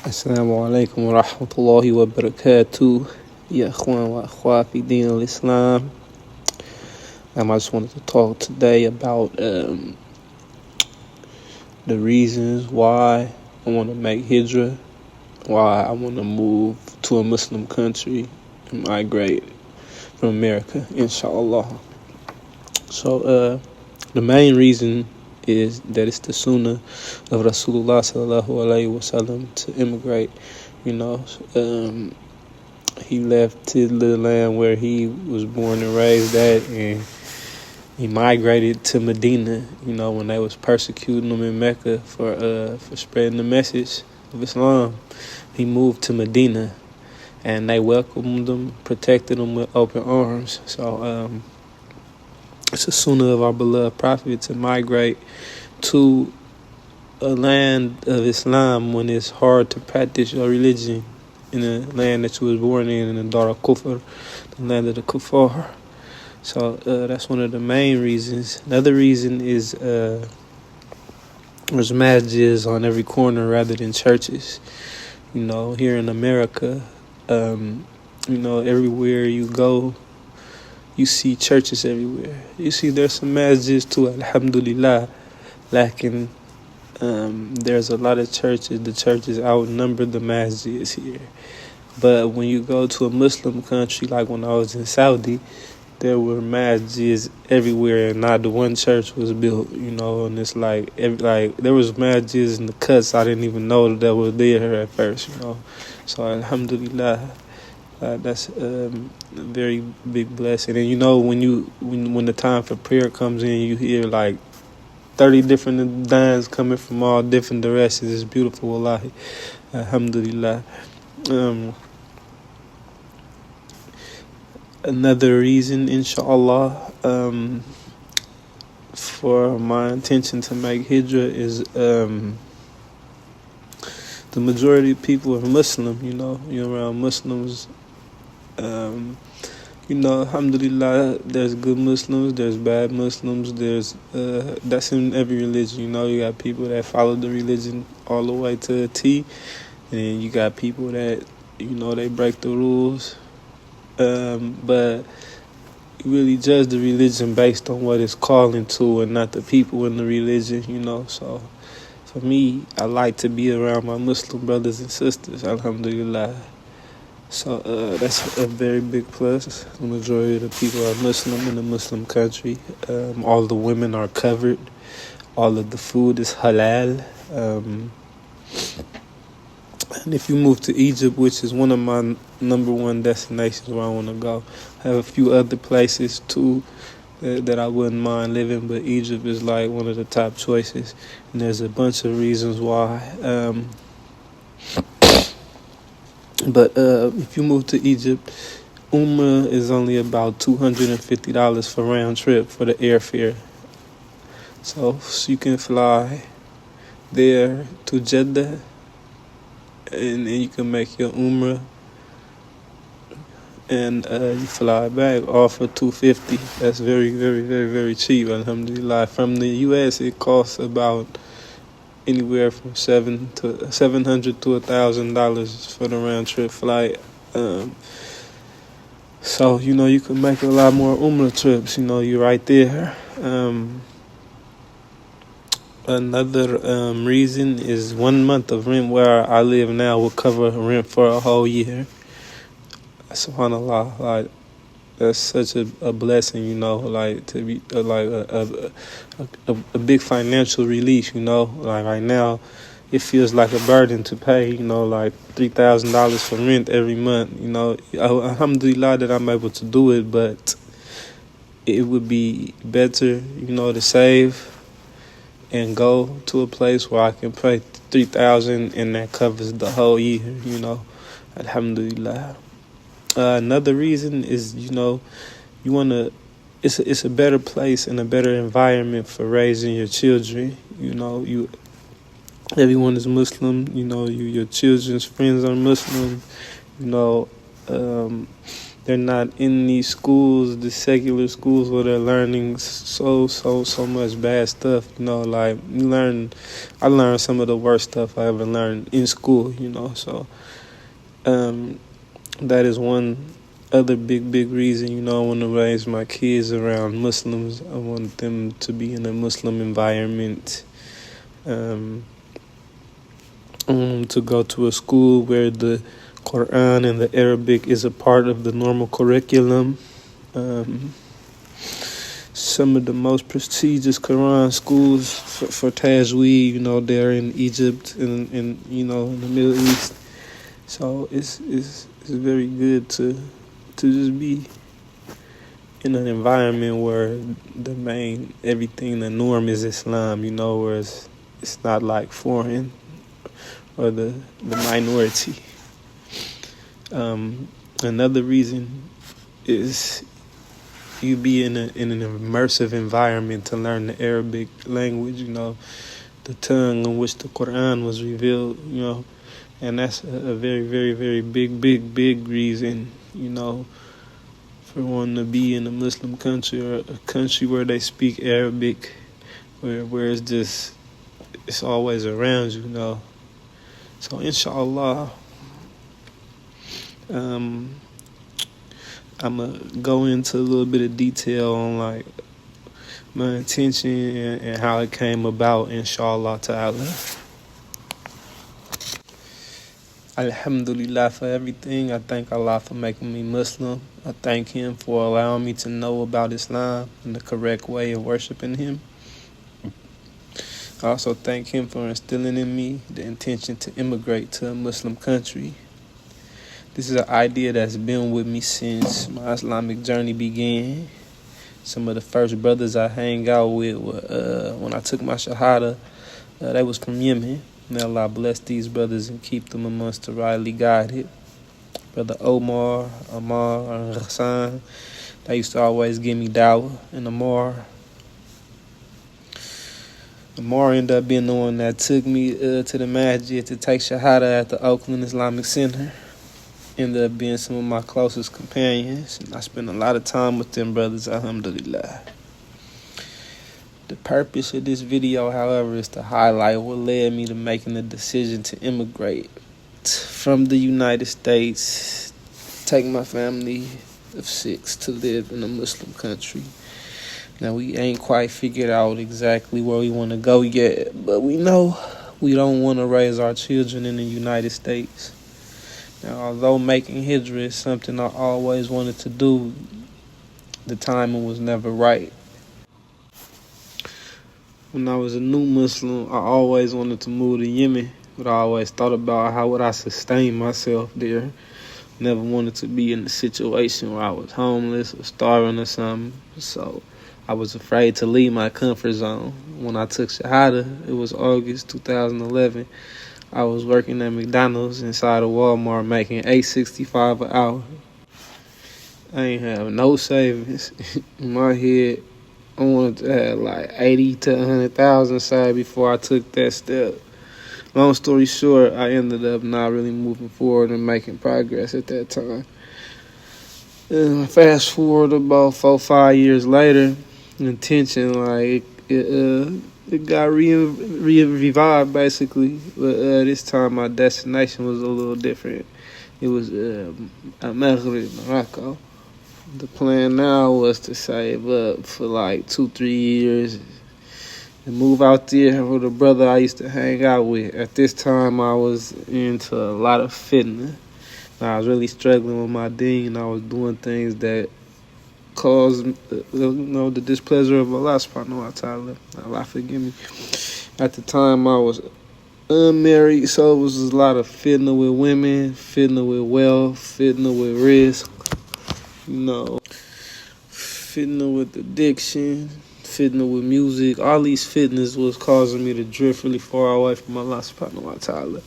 Assalamu alaikum wa rahmatullahi wa barakatuh. Ya ikhwan wa akhwat fi din al-Islam. I just wanted to talk today about the reasons why I want to make Hijrah, why I want to move to a Muslim country and migrate from America, inshallah. So the main reason is that it's the sunnah of Rasulullah sallallahu alaihi wasallam to immigrate. He left his little land where he was born and raised at, and he migrated to Medina. When they was persecuting him in Mecca for spreading the message of Islam, he moved to Medina, and they welcomed him, protected him with open arms. So it's a sunnah of our beloved Prophet to migrate to a land of Islam when it's hard to practice your religion in the land that you was born in the Dar al-Kufr, the land of the Kuffar. So that's one of the main reasons. Another reason is there's masjids on every corner rather than churches. Here in America, everywhere you go, you see churches everywhere. You see there's some masjids too, alhamdulillah, lacking. There's a lot of churches. The churches outnumber the masjids here. But when you go to a Muslim country, like when I was in Saudi, there were masjids everywhere, and not the one church was built. And it's like there was masjids in the cuts I didn't even know that were there at first. So alhamdulillah. That's a very big blessing. And when the time for prayer comes in, you hear like 30 different adhans coming from all different directions. It's beautiful, wallahi. Alhamdulillah. Another reason, inshallah, for my intention to make Hijrah is the majority of people are Muslim. You're around Muslims. Alhamdulillah, there's good Muslims, there's bad Muslims, that's in every religion. You got people that follow the religion all the way to a T, and then you got people that, they break the rules. But you really judge the religion based on what it's calling to and not the people in the religion, So for me, I like to be around my Muslim brothers and sisters, alhamdulillah. So that's a very big plus. The majority of the people are Muslim in a Muslim country. All the women are covered. All of the food is halal. And if you move to Egypt, which is one of my number one destinations where I want to go, I have a few other places too that I wouldn't mind living, but Egypt is like one of the top choices. And there's a bunch of reasons why. But if you move to Egypt, Umrah is only about $250 for round trip for the airfare. So you can fly there to Jeddah, and then you can make your Umrah, and you fly back all for $250. That's very, very, very, very cheap, alhamdulillah. From the U.S., it costs about anywhere from $700 to $1,000 for the round trip flight. So you can make a lot more Umrah trips. You're right there. Another reason is 1 month of rent where I live now will cover rent for a whole year. SubhanAllah, like that's such a blessing, like to be like a big financial release, like right now it feels like a burden to pay, like $3,000 for rent every month, alhamdulillah that I'm able to do it, but it would be better, to save and go to a place where I can pay $3,000 and that covers the whole year, alhamdulillah. Another reason is, you want to, it's a better place and a better environment for raising your children. Everyone is Muslim, your children's friends are Muslim, they're not in these schools, the secular schools, where they're learning so much bad stuff. Like I learned some of the worst stuff I ever learned in school. So that is one other big reason. I want to raise my kids around Muslims. I want them to be in a Muslim environment. I want them to go to a school where the Quran and the Arabic is a part of the normal curriculum. Some of the most prestigious Quran schools for Tajweed, they're in Egypt and in the Middle East. So it's very good to just be in an environment where everything, the norm is Islam, where it's not like foreign or the minority. Another reason is you be in an immersive environment to learn the Arabic language, the tongue in which the Quran was revealed, and that's a very, very, very big reason, for one to be in a Muslim country or a country where they speak Arabic, where it's always around you, So inshallah, I'm gonna go into a little bit of detail on like my intention and how it came about, inshallah ta'ala. Alhamdulillah for everything. I thank Allah for making me Muslim. I thank Him for allowing me to know about Islam and the correct way of worshiping Him. I also thank Him for instilling in me the intention to immigrate to a Muslim country. This is an idea that's been with me since my Islamic journey began. Some of the first brothers I hang out with when I took my Shahada, they was from Yemen. May Allah bless these brothers and keep them amongst the rightly guided. Brother Omar, Ammar, and Hassan, they used to always give me dawah. And Ammar ended up being the one that took me to the masjid to take Shahada at the Oakland Islamic Center. Ended up being some of my closest companions, and I spent a lot of time with them brothers, alhamdulillah. The purpose of this video, however, is to highlight what led me to making the decision to immigrate from the United States, take my family of 6 to live in a Muslim country. Now, we ain't quite figured out exactly where we want to go yet, but we know we don't want to raise our children in the United States. Now, although making Hijrah is something I always wanted to do, the timing was never right. When I was a new Muslim, I always wanted to move to Yemen, but I always thought about how would I sustain myself there. Never wanted to be in a situation where I was homeless or starving or something, so I was afraid to leave my comfort zone. When I took Shahada, it was August 2011. I was working at McDonald's inside of Walmart making $8.65 an hour. I ain't have no savings. In my head, I wanted to have like 80 to 100,000 aside before I took that step. Long story short, I ended up not really moving forward and making progress at that time. Fast forward about 4-5 years later, intention it got revived basically, but this time my destination was a little different. It was Maghreb, Morocco. The plan now was to save up for like 2-3 years and move out there with a brother I used to hang out with. At this time, I was into a lot of fitness. I was really struggling with my deen. I was doing things that caused the displeasure of Allah subhanahu wa ta'ala. Allah forgive me. At the time, I was unmarried, so it was a lot of fitna with women, fitna with wealth, fitna with risk, fitna with addiction, fitna with music. All these fitness was causing me to drift really far away from Allah subhanahu wa ta'ala.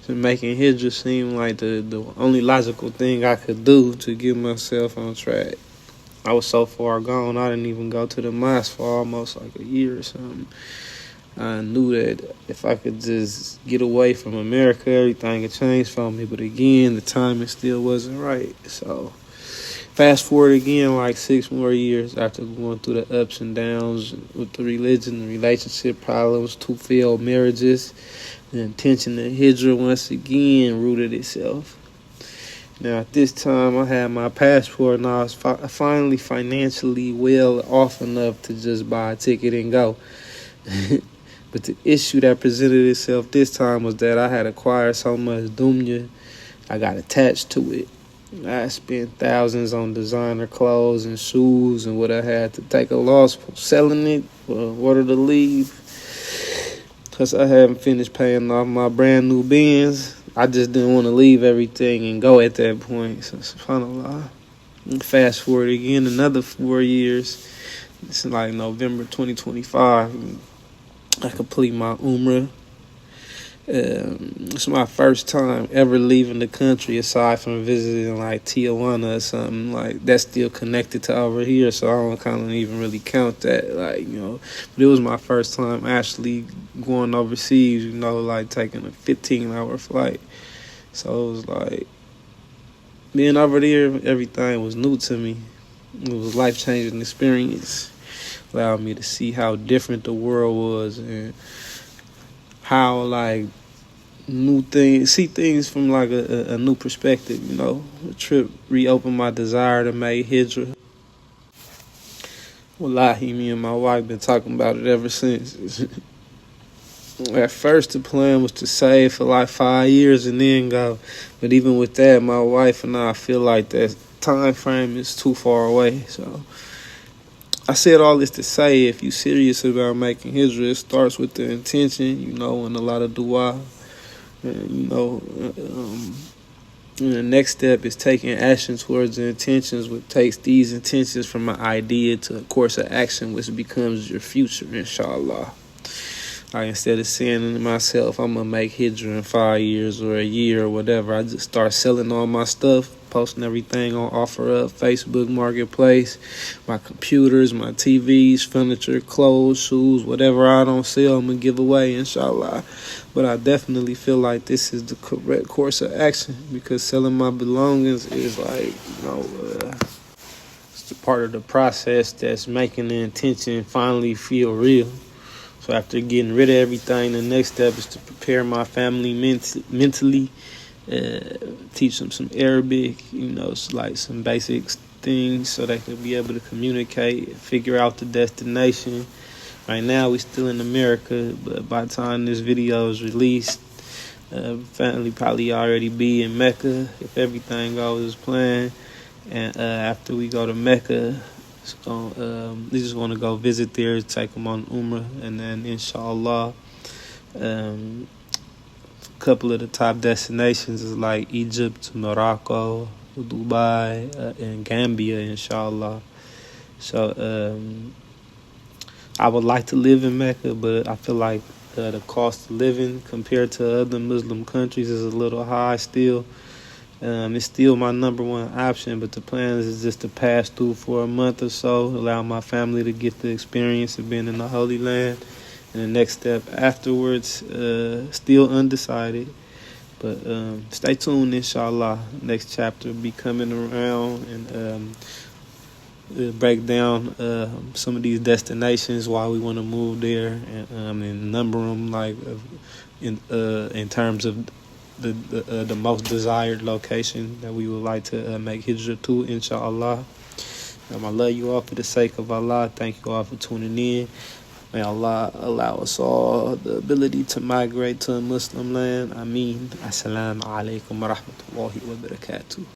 So making Hijrah seemed like the only logical thing I could do to get myself on track. I was so far gone, I didn't even go to the mosque for almost like a year or something. I knew that if I could just get away from America, everything would change for me. But again, the timing still wasn't right. So Fast forward again, like 6 more years after going through the ups and downs with the religion, the relationship problems, 2 failed marriages, the intention of Hijrah once again rooted itself. Now, at this time, I had my passport and I was finally financially well off enough to just buy a ticket and go. But the issue that presented itself this time was that I had acquired so much dunya, I got attached to it. I spent thousands on designer clothes and shoes, and what I had to take a loss for selling it or order to leave. Because I hadn't finished paying off my brand new Benz. I just didn't want to leave everything and go at that point. So, subhanAllah. Fast forward again, another 4 years. It's like November 2025. I complete my Umrah. It's my first time ever leaving the country aside from visiting like Tijuana or something like that's still connected to over here, so I don't kind of even really count that, like, you know. But it was my first time actually going overseas, you know, like taking a 15-hour flight. So it was like being over there, everything was new to me. It was a life-changing experience. Allowed me to see how different the world was and how like new things, see things from like a new perspective, you know. The trip reopened my desire to make Hijrah. Wallahi, me and my wife been talking about it ever since. At first the plan was to save for like 5 years and then go. But even with that, my wife and I feel like that time frame is too far away. So I said all this to say, if you're serious about making Hijrah, it starts with the intention, you know, and a lot of dua. And, you know, and the next step is taking action towards the intentions, which takes these intentions from an idea to a course of action, which becomes your future, inshallah. Like, instead of saying to myself, I'm going to make Hijrah in 5 years or a year or whatever, I just start selling all my stuff, posting everything on OfferUp, Facebook Marketplace, my computers, my TVs, furniture, clothes, shoes, whatever I don't sell, I'm going to give away, inshallah. But I definitely feel like this is the correct course of action, because selling my belongings is like, you know, it's the part of the process that's making the intention finally feel real. So after getting rid of everything, the next step is to prepare my family mentally, teach them some Arabic, you know, like some basic things so they can be able to communicate, figure out the destination. Right now, we still in America, but by the time this video is released, family probably already be in Mecca if everything goes as planned. And after we go to Mecca, we just want to go visit there, take them on Umrah, and then inshallah, a couple of the top destinations is like Egypt, Morocco, Dubai, and Gambia, inshallah. So I would like to live in Mecca, but I feel like the cost of living compared to other Muslim countries is a little high still. It's still my number one option, but the plan is just to pass through for a month or so, allow my family to get the experience of being in the Holy Land. And the next step afterwards, still undecided. But stay tuned, inshallah. Next chapter will be coming around, and we'll break down some of these destinations, why we want to move there, and number them like in terms of the most desired location that we would like to make Hijrah to, inshallah. I love you all for the sake of Allah. Thank you all for tuning in. May Allah allow us all the ability to migrate to a Muslim land. Ameen. Assalamu alaikum wa rahmatullahi wa barakatuh.